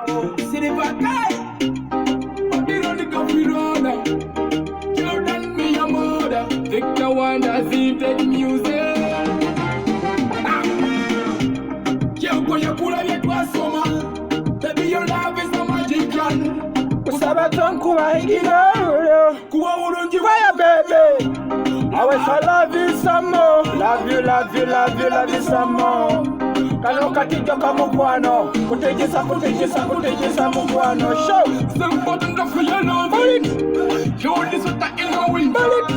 Silver guy, Veronica Firona, Jordan me a mother, Victor Wanda, vintage music. Yo kula yetwa soma, baby your love is a magical. Usaba tonku wa higino, kuwa urunji waya baby. I wish I love you some more, love you, love you, love you, love you some more. Kano katija kamukwano, kutejisa mukwano. Show some button to feel your love. Yo, this what I know in.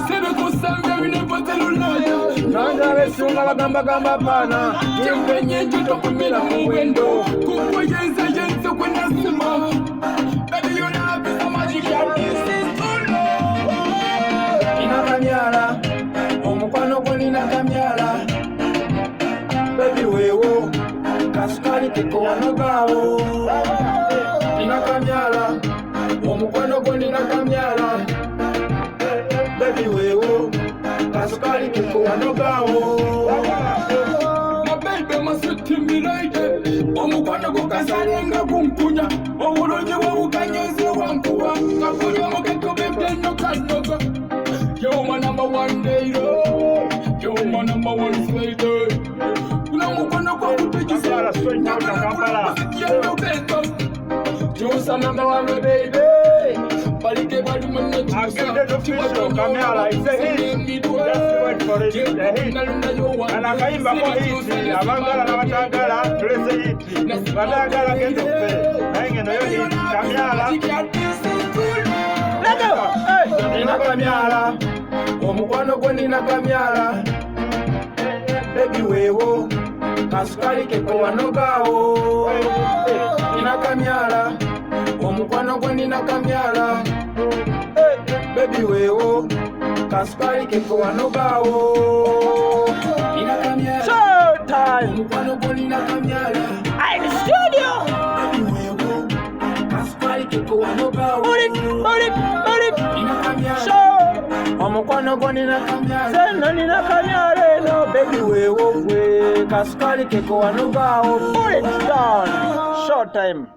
Say the good song, we never tell you lie. Nanga wesunga bagamba gamba pana. Jembe nyenji tokumila muwendo. Kukwa yenze kwena sima. Baby your love is a magical. This is true love. Inakamyala, omukwano gwo ninakamyala. Baby wewo, kasukali kiko wanogawo. Ninakamyala, omukwano gwo ninakamyala. Baby wewo, kasukali kiko wanogawo. My baby must me right. Omukwano gwo kasalenga kunkunya. Obulungi bw'obukanyuzi wankuwa. Kakunya mukeko bebye no kanoga. You're my number one day, you're my number one slater. No one go to take you out of straight out of Kampala. You're number one baby. But it gave out money to Kamala. It's a hit. Just wait for it. It's a hit. And I came back for it. Avangala, Navatangala, press a hit. Vanagala get the pay. Hanging on Kamala. Let go. Ninakamyala, omukwano gwo ninakamyala. Baby wewo, kasukali keko wanogawo. Ninakamyala, omukwano gwo ninakamyala. Baby wewo, kasukali keko wanogawo. Ninakamyala, showtime. Omukwano gwo ninakamyala. I'm in the studio. Baby wewo, kasukali keko wanogawo. Omukwano gwo ninakamyala. Seno ninakamyala no baby wewo gwe. Kasukali keko wanogawo. Pull it down. Short time.